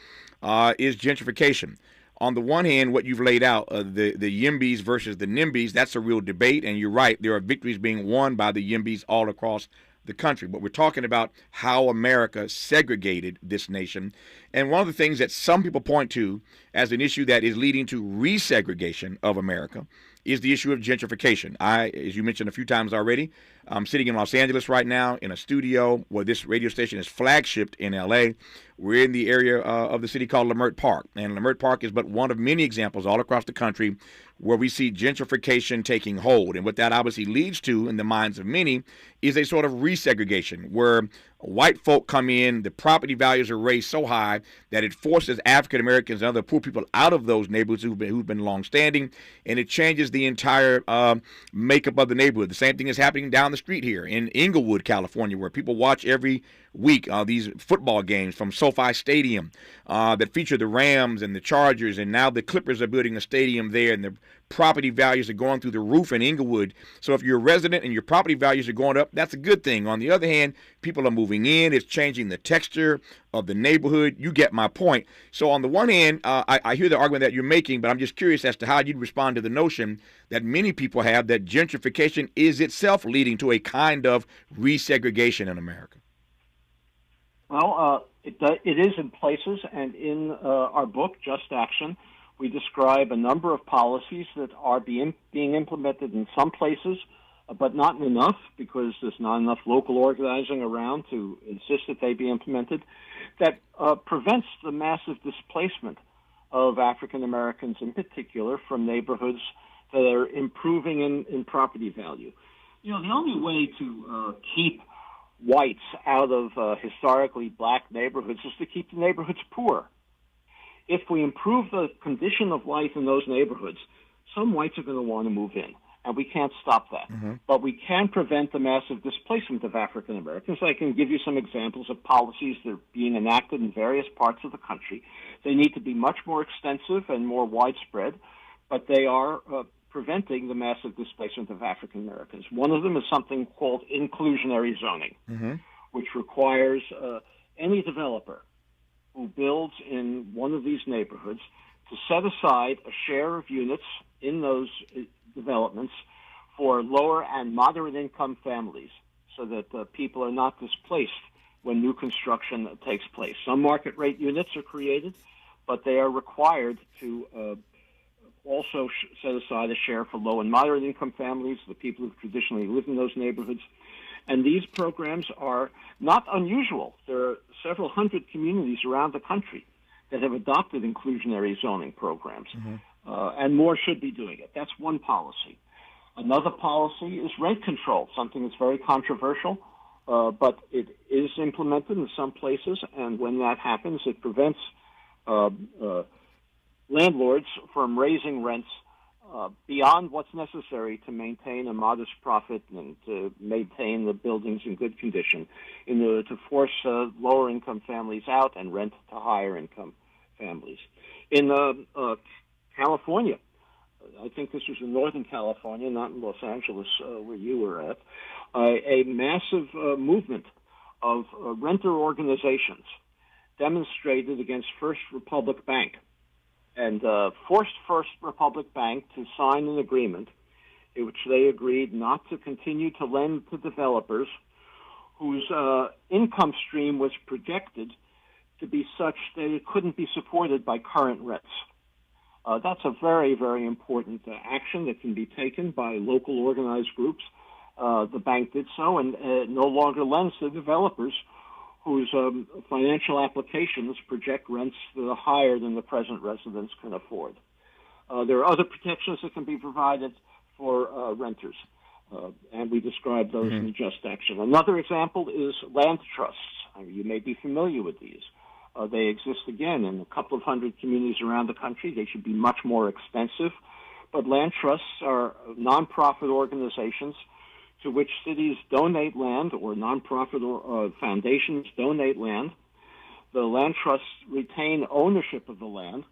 Speaker 5: is gentrification. On the one hand, what you've laid out, the YIMBYs versus the NIMBYs, that's a real debate, and you're right, there are victories being won by the YIMBYs all across the country. But we're talking about how America segregated this nation. And one of the things that some people point to as an issue that is leading to resegregation of America is the issue of gentrification. As you mentioned a few times already, I'm sitting in Los Angeles right now in a studio where this radio station is flagshipped in L.A., We're in the area of the city called Leimert Park, and Leimert Park is but one of many examples all across the country where we see gentrification taking hold. And what that obviously leads to in the minds of many is a sort of resegregation where white folk come in, the property values are raised so high that it forces African Americans and other poor people out of those neighborhoods who've been long-standing, and it changes the entire makeup of the neighborhood. The same thing is happening down the street here in Inglewood, California, where people watch every week these football games from SoFi Stadium that feature the Rams and the Chargers, and now the Clippers are building a stadium there, and the property values are going through the roof in Inglewood. So if you're a resident and your property values are going up, that's a good thing. On the other hand, people are moving in. It's changing the texture of the neighborhood. You get my point. So on the one hand, I hear the argument that you're making, but I'm just curious as to how you'd respond to the notion that many people have that gentrification is itself leading to a kind of resegregation in America.
Speaker 1: Well, it is in places, and in our book, Just Action, we describe a number of policies that are being implemented in some places, but not enough because there's not enough local organizing around to insist that they be implemented, that prevents the massive displacement of African Americans in particular from neighborhoods that are improving in property value. You know, the only way to keep whites out of historically black neighborhoods is to keep the neighborhoods poor. If we improve the condition of life in those neighborhoods, some whites are going to want to move in, and we can't stop that. Mm-hmm. But we can prevent the massive displacement of African Americans. I can give you some examples of policies that are being enacted in various parts of the country. They need to be much more extensive and more widespread, but they are preventing the massive displacement of African Americans. One of them is something called inclusionary zoning, mm-hmm. which requires any developer who builds in one of these neighborhoods to set aside a share of units in those developments for lower and moderate income families so that people are not displaced when new construction takes place. Some market rate units are created, but they are required to also set aside a share for low and moderate income families, the people who traditionally live in those neighborhoods. And these programs are not unusual. There are several hundred communities around the country that have adopted inclusionary zoning programs, mm-hmm. And more should be doing it. That's one policy. Another policy is rent control, something that's very controversial, but it is implemented in some places, and when that happens, it prevents landlords from raising rents beyond what's necessary to maintain a modest profit and to maintain the buildings in good condition, in order to force lower-income families out and rent to higher-income families. In California, I think this was in Northern California, not in Los Angeles where you were at, a massive movement of renter organizations demonstrated against First Republic Bank and forced First Republic Bank to sign an agreement in which they agreed not to continue to lend to developers whose income stream was projected to be such that it couldn't be supported by current rents. That's a very, very important action that can be taken by local organized groups. The bank did so and no longer lends to developers whose financial applications project rents that are higher than the present residents can afford. There are other protections that can be provided for renters, and we describe those mm-hmm. in Just Action. Another example is land trusts. You may be familiar with these. They exist, again, in a couple of hundred communities around the country. They should be much more extensive. But land trusts are nonprofit organizations to which cities donate land, or nonprofit foundations donate land. The land trusts retain ownership of the land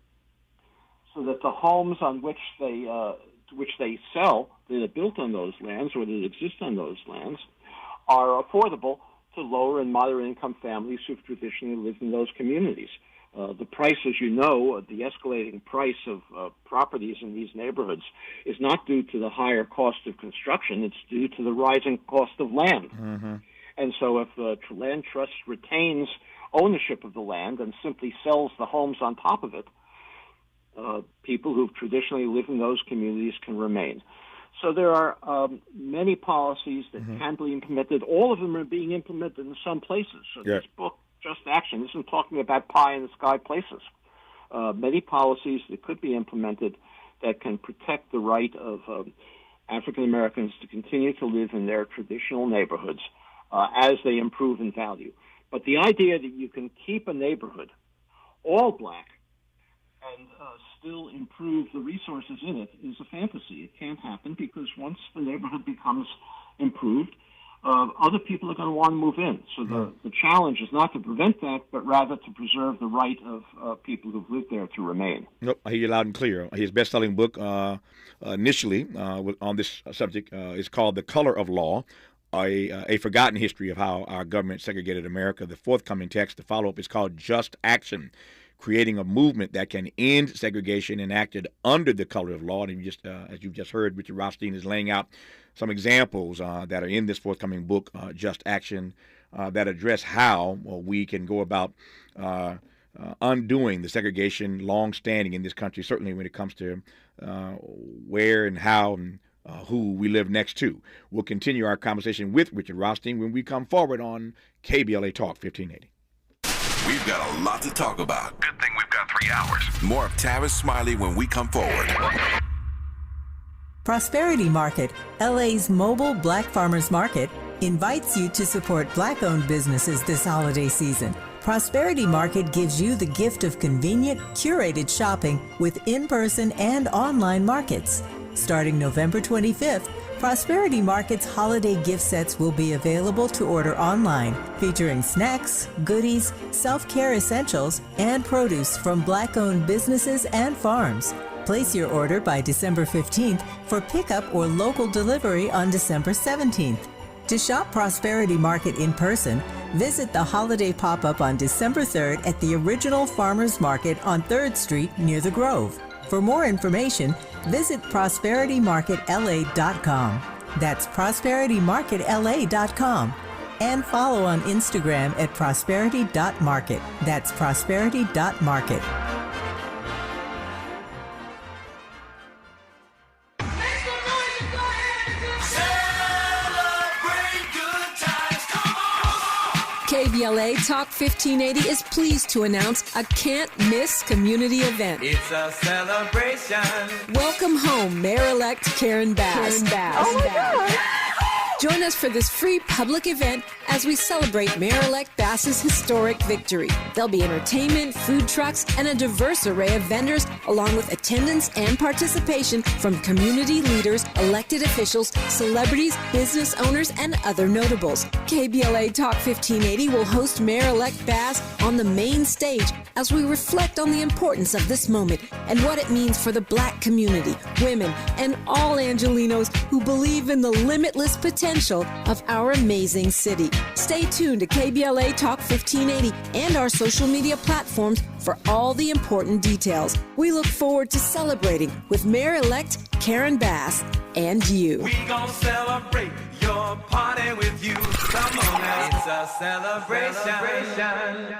Speaker 1: so that the homes on which they sell, that are built on those lands or that exist on those lands, are affordable to lower and moderate income families who've traditionally lived in those communities. The price, as you know, the escalating price of properties in these neighborhoods is not due to the higher cost of construction, it's due to the rising cost of land. Mm-hmm. And so if the land trust retains ownership of the land and simply sells the homes on top of it, people who've traditionally lived in those communities can remain. So there are many policies that mm-hmm. can be implemented. All of them are being implemented in some places. So this book just action. This isn't talking about pie-in-the-sky places. Many policies that could be implemented that can protect the right of African Americans to continue to live in their traditional neighborhoods as they improve in value. But the idea that you can keep a neighborhood all black and still improve the resources in it is a fantasy. It can't happen because once the neighborhood becomes improved, other people are going to want to move in. So the challenge is not to prevent that, but rather to preserve the right of people who've lived there to remain.
Speaker 5: Nope, I hear you loud and clear. His best-selling book initially on this subject is called The Color of Law, a forgotten history of how our government segregated America. The forthcoming text, the follow-up, is called Just Action, creating a movement that can end segregation enacted under the color of law. And as you've just heard, Richard Rothstein is laying out some examples that are in this forthcoming book, Just Action, that address how we can go about undoing the segregation long-standing in this country, certainly when it comes to where and how and who we live next to. We'll continue our conversation with Richard Rothstein when we come forward on KBLA Talk 1580.
Speaker 3: We've got a lot to talk about. Good thing we've got 3 hours. More of Tavis Smiley when we come forward.
Speaker 21: Prosperity Market, LA's mobile black farmers market, invites you to support black-owned businesses this holiday season. Prosperity Market gives you the gift of convenient, curated shopping with in-person and online markets. Starting November 25th, Prosperity Market's holiday gift sets will be available to order online, featuring snacks, goodies, self-care essentials, and produce from black-owned businesses and farms. Place your order by December 15th for pickup or local delivery on December 17th. To shop Prosperity Market in person, visit the holiday pop-up on December 3rd at the original Farmers Market on 3rd Street near the Grove. For more information, visit prosperitymarketla.com. That's prosperitymarketla.com. And follow on Instagram at prosperity.market. That's prosperity.market.
Speaker 22: KBLA Talk 1580 is pleased to announce a can't-miss community event.
Speaker 2: It's a celebration.
Speaker 22: Welcome home, Mayor-elect Karen Bass.
Speaker 2: Oh my God.
Speaker 22: Join us for this free public event as we celebrate Mayor-elect Bass's historic victory. There'll be entertainment, food trucks, and a diverse array of vendors, along with attendance and participation from community leaders, elected officials, celebrities, business owners, and other notables. KBLA Talk 1580 will host Mayor-elect Bass on the main stage as we reflect on the importance of this moment and what it means for the black community, women, and all Angelinos who believe in the limitless potential of our amazing city. Stay tuned to KBLA Talk 1580 and our social media platforms for all the important details. We look forward to celebrating with Mayor-elect Karen Bass and you.
Speaker 2: We gon' celebrate your party with you. Come on now, it's a celebration.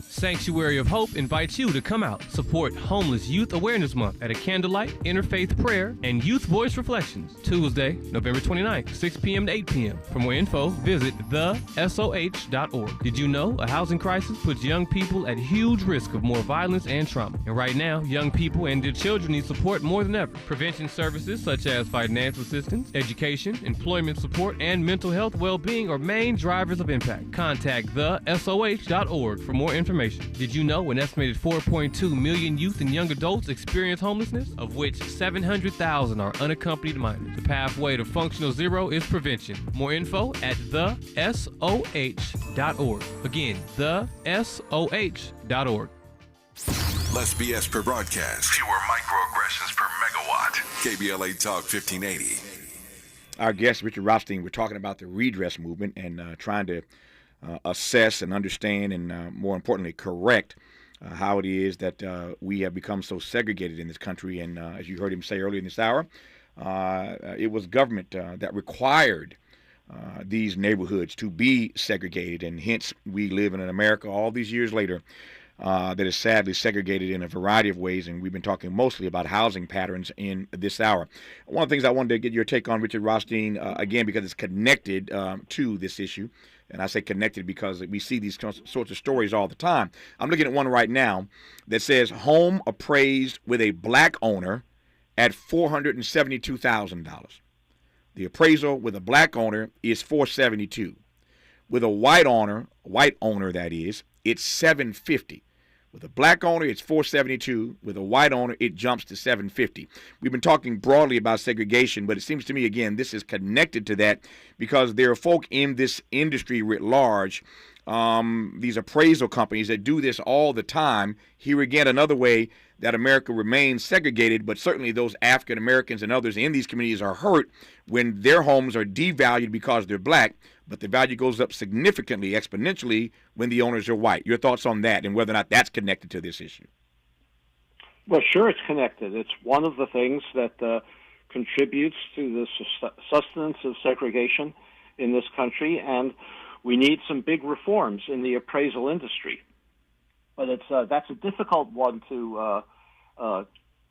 Speaker 23: Sanctuary of Hope invites you to come out, support Homeless Youth Awareness Month at a candlelight, interfaith prayer, and youth voice reflections, Tuesday, November 29th, 6 p.m. to 8 p.m. For more info, visit thesoh.org. Did you know a housing crisis puts young people at huge risk of more violence and trauma? And right now, young people and their children need support more than ever. Prevention services such as financial assistance, education, employment support, and mental health well-being are main drivers of impact. Contact thesoh.org for more information. Did you know an estimated 4.2 million youth and young adults experience homelessness, of which 700,000 are unaccompanied minors? The pathway to functional zero is prevention. More info at thesoh.org. Again, thesoh.org.
Speaker 3: Less BS per broadcast. Fewer microaggressions per megawatt. KBLA Talk 1580.
Speaker 5: Our guest, Richard Rothstein, we're talking about the redress movement and trying to assess and understand and, more importantly, correct how it is that we have become so segregated in this country. And as you heard him say earlier in this hour, it was government that required these neighborhoods to be segregated, and hence we live in an America all these years later that is sadly segregated in a variety of ways, and we've been talking mostly about housing patterns in this hour. One of the things I wanted to get your take on, Richard Rothstein, again, because it's connected to this issue, And I say connected because we see these sorts of stories all the time. I'm looking at one right now that says home appraised with a black owner at $472,000. The appraisal with a black owner is $472,000. With a white owner that is, it's $750,000. With a black owner, it's $472,000. With a white owner, it jumps to $750,000. We've been talking broadly about segregation, but it seems to me, again, this is connected to that because there are folk in this industry writ large, these appraisal companies that do this all the time. Here again, another way that America remains segregated, but certainly those African Americans and others in these communities are hurt when their homes are devalued because they're black, but the value goes up significantly, exponentially, when the owners are white. Your thoughts on that and whether or not that's connected to this issue?
Speaker 1: Well, sure, it's connected. It's one of the things that contributes to the sustenance of segregation in this country, and we need some big reforms in the appraisal industry. But that's a difficult one to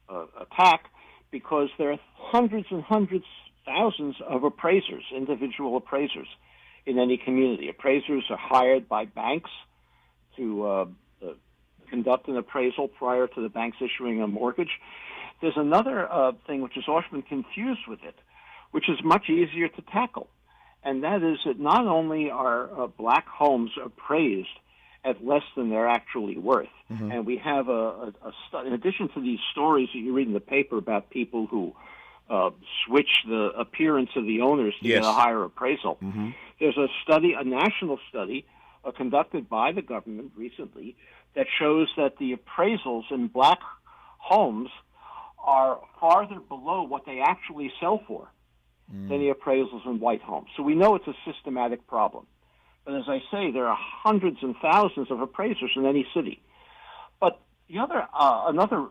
Speaker 1: attack because there are hundreds and hundreds, thousands of appraisers, individual appraisers in any community. Appraisers are hired by banks to conduct an appraisal prior to the banks issuing a mortgage. There's another thing which is often confused with it, which is much easier to tackle, and that is that not only are black homes appraised at less than they're actually worth. Mm-hmm. And we have in addition to these stories that you read in the paper about people who switch the appearance of the owners to get a higher appraisal, mm-hmm. There's a national study conducted by the government recently that shows that the appraisals in black homes are farther below what they actually sell for than the appraisals in white homes. So we know it's a systematic problem. But as I say, there are hundreds and thousands of appraisers in any city. But the another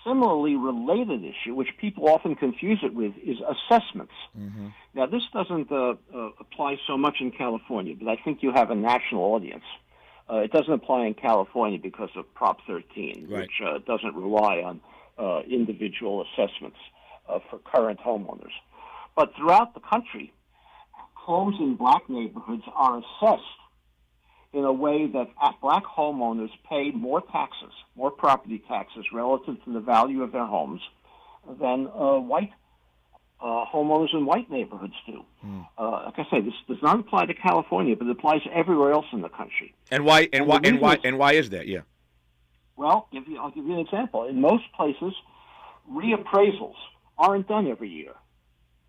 Speaker 1: similarly related issue, which people often confuse it with, is assessments. Mm-hmm. Now, this doesn't apply so much in California, but I think you have a national audience. It doesn't apply in California because of Prop 13, right, which doesn't rely on individual assessments for current homeowners. But throughout the country, homes in black neighborhoods are assessed in a way that black homeowners pay more taxes, more property taxes relative to the value of their homes than white homeowners in white neighborhoods do. Like I say, this does not apply to California, but it applies everywhere else in the country.
Speaker 5: And why is that? Yeah.
Speaker 1: Well, I'll give you an example. In most places, reappraisals aren't done every year.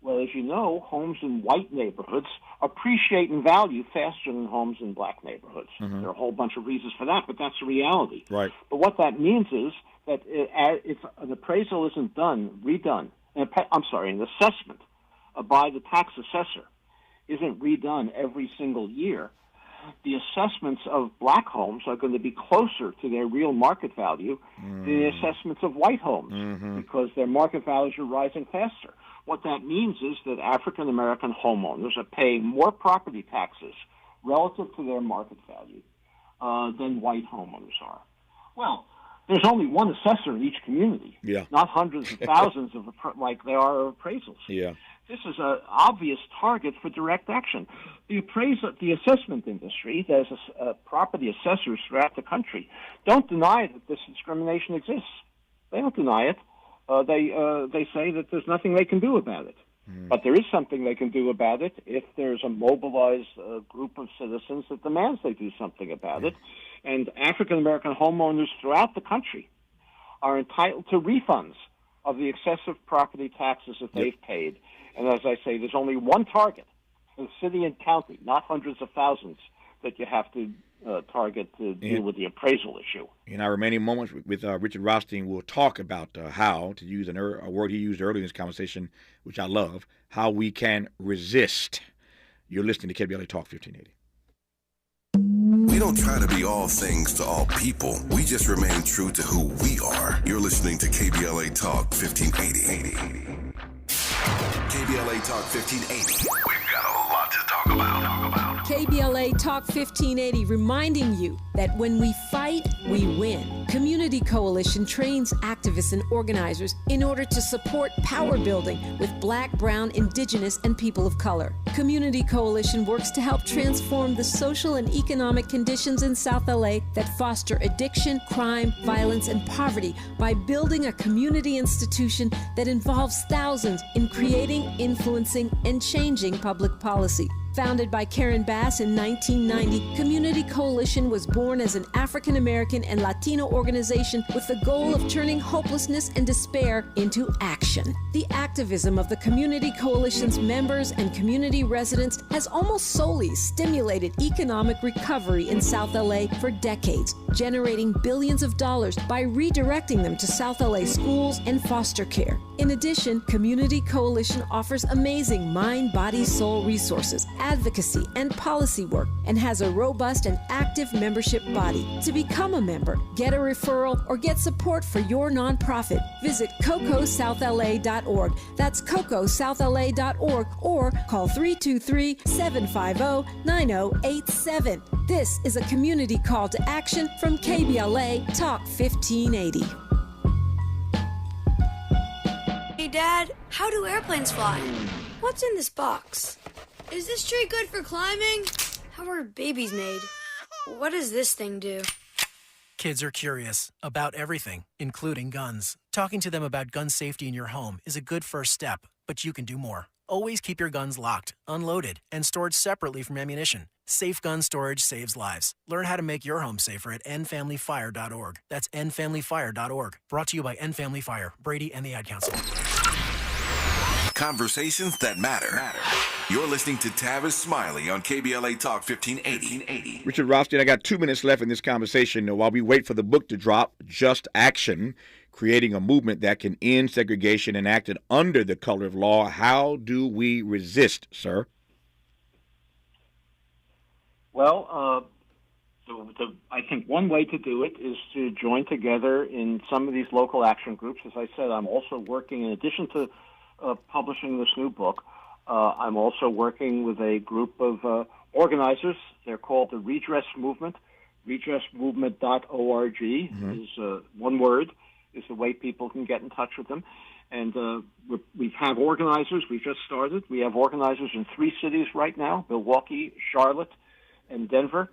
Speaker 1: Well, as you know, homes in white neighborhoods appreciate in value faster than homes in black neighborhoods. Mm-hmm. There are a whole bunch of reasons for that, but that's the reality.
Speaker 5: Right.
Speaker 1: But what that means is that if an appraisal isn't redone, an assessment by the tax assessor isn't redone every single year, the assessments of black homes are going to be closer to their real market value than the assessments of white homes because their market values are rising faster. What that means is that African American homeowners are paying more property taxes relative to their market value than white homeowners are. Well, there's only one assessor in each community, not hundreds of thousands of like there are appraisals.
Speaker 5: Yeah.
Speaker 1: This is an obvious target for direct action. The assessment industry, there's property assessors throughout the country, don't deny that this discrimination exists. They don't deny it. They say that there's nothing they can do about it. But there is something they can do about it if there's a mobilized group of citizens that demands they do something about it. And African American homeowners throughout the country are entitled to refunds of the excessive property taxes that they've paid. And as I say, there's only one target in city and county, not hundreds of thousands, that you have to target to deal with the appraisal issue.
Speaker 5: In our remaining moments with Richard Rothstein, we'll talk about how, to use a word he used earlier in this conversation, which I love, how we can resist. You're listening to KBLA Talk 1580.
Speaker 3: We don't try to be all things to all people. We just remain true to who we are. You're listening to KBLA Talk 1580. KBLA Talk 1580. We've got a lot to talk about.
Speaker 22: KBLA Talk 1580 reminding you that when we fight, we win. Community Coalition trains activists and organizers in order to support power building with Black, Brown, Indigenous, and people of color. Community Coalition works to help transform the social and economic conditions in South LA that foster addiction, crime, violence, and poverty by building a community institution that involves thousands in creating, influencing, and changing public policy. Founded by Karen Bass in 1990, Community Coalition was born as an African American and Latino organization with the goal of turning hopelessness and despair into action. The activism of the Community Coalition's members and community residents has almost solely stimulated economic recovery in South LA for decades, generating billions of dollars by redirecting them to South LA schools and foster care. In addition, Community Coalition offers amazing mind, body, soul resources, advocacy, and policy work, and has a robust and active membership body. To become a member, get a referral, or get support for your nonprofit, visit cocosouthla.org. That's cocosouthla.org, or call 323-750-9087. This is a community call to action from KBLA Talk 1580.
Speaker 4: Hey, Dad, how do airplanes fly? What's in this box? Is this tree good for climbing? How are babies made? What does this thing do?
Speaker 6: Kids are curious about everything, including guns. Talking to them about gun safety in your home is a good first step, but you can do more. Always keep your guns locked, unloaded, and stored separately from ammunition. Safe gun storage saves lives. Learn how to make your home safer at endfamilyfire.org. That's endfamilyfire.org. Brought to you by End Family Fire, Brady, and the Ad Council.
Speaker 3: Conversations that matter. You're listening to Tavis Smiley on KBLA Talk 1580.
Speaker 5: Richard Rothstein, I got 2 minutes left in this conversation while we wait for the book to drop, Just Action, Creating a Movement That Can End Segregation Enacted Under the Color of Law. How do we resist, sir?
Speaker 1: Well, I think one way to do it is to join together in some of these local action groups. As I said, I'm also working, in addition to publishing this new book, I'm also working with a group of organizers. They're called the Redress Movement. Redressmovement.org is one word, is the way people can get in touch with them. And we have organizers. We've just started. We have organizers in 3 cities right now, Milwaukee, Charlotte, and Denver.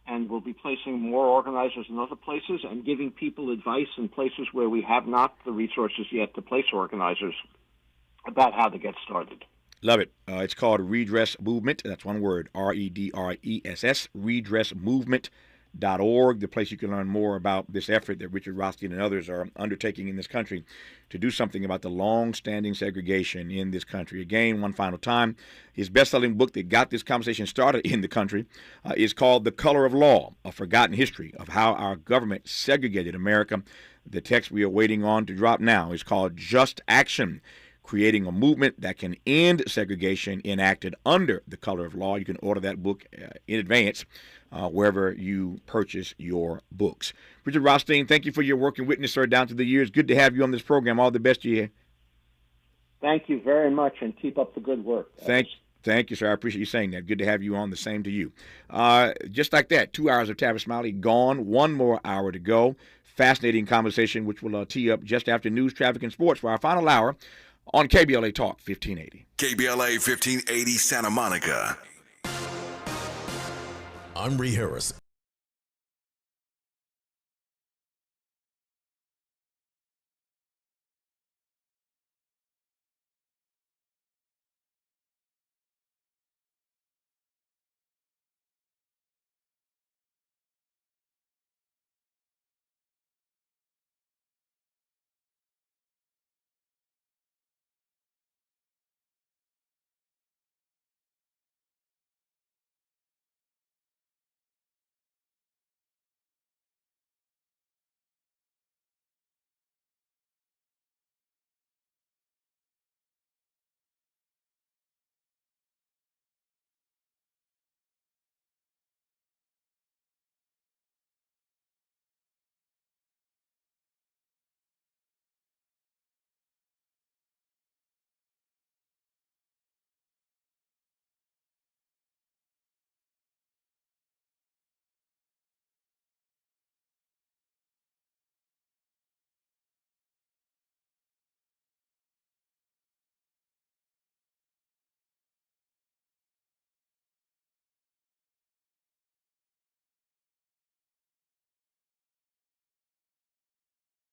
Speaker 1: And we'll be placing more organizers in other places and giving people advice in places where we have not the resources yet to place organizers about how to get started.
Speaker 5: Love it. It's called Redress Movement. That's one word, REDRESS, redressmovement.org, the place you can learn more about this effort that Richard Rothstein and others are undertaking in this country to do something about the long-standing segregation in this country. Again, one final time, his best-selling book that got this conversation started in the country is called The Color of Law, A Forgotten History of How Our Government Segregated America. The text we are waiting on to drop now is called Just Action, Creating a Movement That Can End Segregation Enacted Under the Color of Law. You can order that book in advance wherever you purchase your books. Richard Rothstein, thank you for your work and witness, sir, down through the years. Good to have you on this program. All the best to you.
Speaker 1: Thank you very much, and keep up the good work.
Speaker 5: Thank you, sir. I appreciate you saying that. Good to have you on. The same to you. Just like that, 2 hours of Tavis Smiley gone. 1 more hour to go. Fascinating conversation, which will tee up just after news, traffic, and sports for our final hour on KBLA Talk 1580.
Speaker 3: KBLA 1580 Santa Monica.
Speaker 13: I'm Ree Harris,